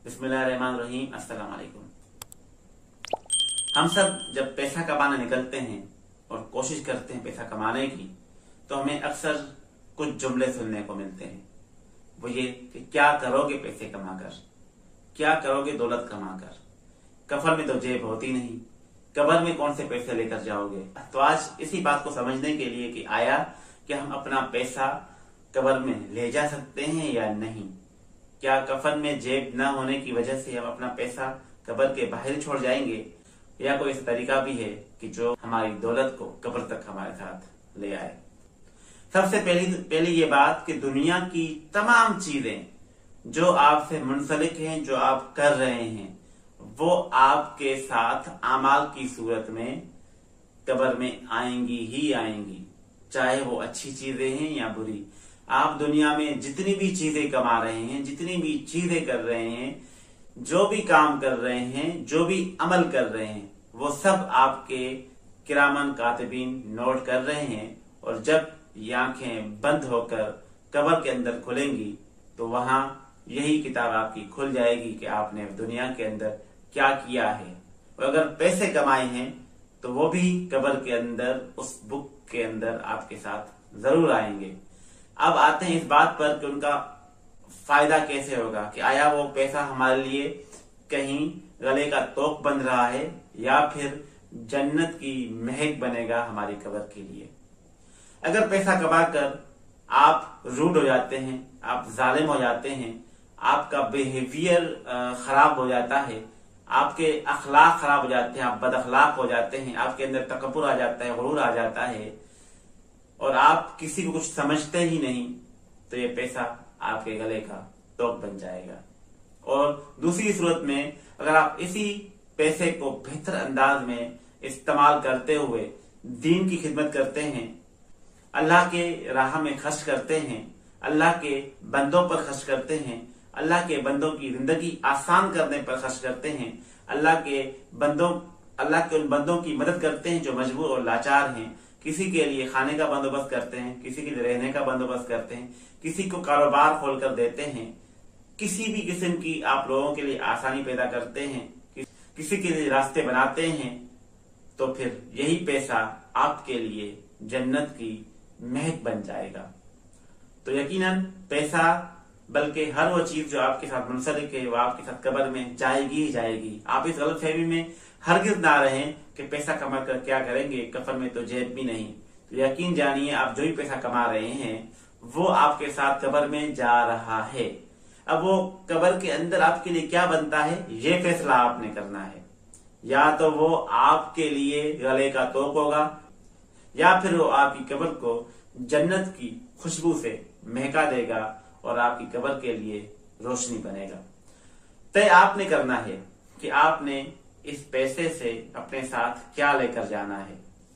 बिस्मिल्लाहिर्रहमानिर्रहीम। अस्सलाम वालेकुम। हम सब जब पैसा कमाने निकलते हैं और कोशिश करते हैं पैसा कमाने की, तो हमें अक्सर कुछ जुमले सुनने को मिलते हैं। वो ये कि क्या करोगे पैसे कमाकर, क्या करोगे दौलत कमाकर, कफन में तो जेब होती नहीं, कब्र में कौन से पैसे लेकर जाओगे। तो आज इसी बात को समझने के लिए कि आया कि हम अपना पैसा कब्र में ले जा सकते हैं या नहीं। क्या कफन में जेब न होने की वजह से हम अपना पैसा कब्र के बाहर छोड़ जाएंगे, या कोई ऐसा तरीका भी है कि जो हमारी दौलत को कब्र तक हमारे साथ ले आए। सबसे पहली ये बात कि दुनिया की तमाम चीजें जो आपसे मुंसलिक हैं, जो आप कर रहे हैं, वो आपके साथ आमाल की सूरत में कब्र में आएंगी ही आएंगी, चाहे वो अच्छी चीजें हैं या बुरी। आप दुनिया में जितनी भी चीजें कमा रहे हैं, जितनी भी चीजें कर रहे हैं, जो भी काम कर रहे हैं, जो भी अमल कर रहे हैं, वो सब आपके किरामन कातिबीन नोट कर रहे हैं। और जब ये आंखें बंद होकर कब्र के अंदर खुलेंगी तो वहां यही किताब आपकी खुल जाएगी कि आपने दुनिया के अंदर क्या किया है। और अगर पैसे कमाए हैं तो वो भी कब्र के अंदर उस बुक के अंदर आपके साथ जरूर आएंगे। अब आते हैं इस बात पर कि उनका फायदा कैसे होगा, कि आया वो पैसा हमारे लिए कहीं गले का तोक बन रहा है या फिर जन्नत की महक बनेगा हमारी कब्र के लिए। अगर पैसा कमाकर आप रूड हो जाते हैं, आप जालिम हो जाते हैं, आपका बिहेवियर खराब हो जाता है, आपके अखलाक खराब हो जाते हैं, आप बदअखलाक हो जाते हैं, आपके अंदर तकब्बुर आ जाता है, गुरूर आ जाता है और आप किसी को कुछ समझते ही नहीं, तो ये पैसा आपके गले का तोक बन जाएगा। और दूसरी सूरत में अगर आप इसी पैसे को बेहतर अंदाज में इस्तेमाल करते हुए दीन की खिदमत करते हैं, अल्लाह के राह में खर्च करते हैं, अल्लाह के बंदों पर खर्च करते हैं, अल्लाह के बंदों की जिंदगी आसान करने पर खर्च करते हैं, अल्लाह के उन बंदों की मदद करते हैं जो मजबूर और लाचार हैं, किसी के लिए खाने का बंदोबस्त करते हैं, किसी के लिए रहने का बंदोबस्त करते हैं, किसी को कारोबार खोलकर देते हैं, किसी भी किस्म की आप लोगों के लिए आसानी पैदा करते हैं, किसी के लिए रास्ते बनाते हैं, तो फिर यही पैसा आपके लिए जन्नत की महक बन जाएगा। तो यकीनन पैसा बल्कि हर वो चीज जो आपके साथ मुंसलिक है वो आपके साथ कब्र में जाएगी ही जाएगी। आप इस गलतफहमी में हरगिज़ ना रहें कि पैसा कमा कर क्या करेंगे, कफन में तो जेब भी नहीं। तो यकीन जानिए आप जो भी पैसा कमा रहे हैं वो आपके साथ कब्र में जा रहा है। अब वो कब्र के अंदर आपके लिए क्या बनता है, ये फैसला आपने करना है। या तो वो आपके लिए गले का तोक होगा या फिर वो आपकी कब्र को जन्नत की खुशबू से महका देगा और आपकी कब्र के लिए रोशनी बनेगा। तय आपने करना है कि आपने इस पैसे से अपने साथ क्या लेकर जाना है।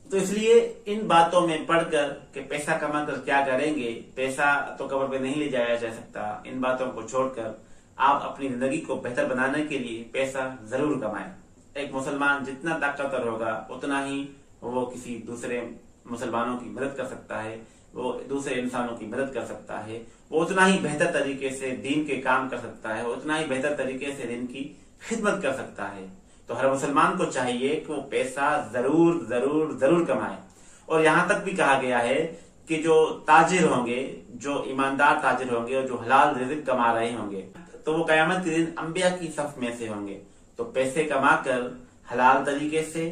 तो इसलिए इन बातों में पढ़कर कि पैसा कमाकर क्या करेंगे, पैसा तो कब्र पे नहीं ले जाया जा सकता, इन बातों को छोड़कर आप अपनी जिंदगी को बेहतर बनाने के लिए पैसा जरूर कमाएं। एक मुसलमान जितना ताकतवर होगा उतना ही वो किसी दूसरे मुसलमानों की मदद कर सकता है, वो दूसरे इंसानों की मदद कर सकता है, वो उतना ही बेहतर तरीके से दीन के काम कर सकता है, उतना ही बेहतर तरीके से दीन की खिदमत कर सकता है। तो हर मुसलमान को चाहिए कि वो पैसा जरूर जरूर जरूर कमाए। और यहाँ तक भी कहा गया है कि जो ताजिर होंगे, जो ईमानदार ताजिर होंगे और जो हलाल रिज़्क कमा रहे होंगे, तो वो कयामत के दिन अंबिया की सफ में से होंगे। तो पैसे कमाकर हलाल तरीके से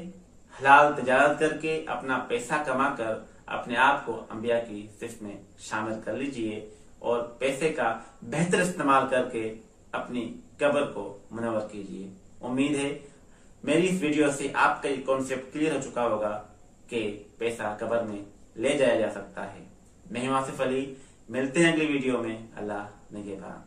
हलाल तजारत करके अपना पैसा कमाकर अपने आप को अंबिया की सिफ में शामिल कर लीजिए और पैसे का बेहतर इस्तेमाल करके अपनी कब्र को मुनव्वर कीजिए। उम्मीद है मेरी इस वीडियो से आपका ये कॉन्सेप्ट क्लियर हो चुका होगा कि पैसा कब्र में ले जाया जा सकता है। मैं हूं आसिफ अली, मिलते हैं अगली वीडियो में। अल्लाह निगहबान।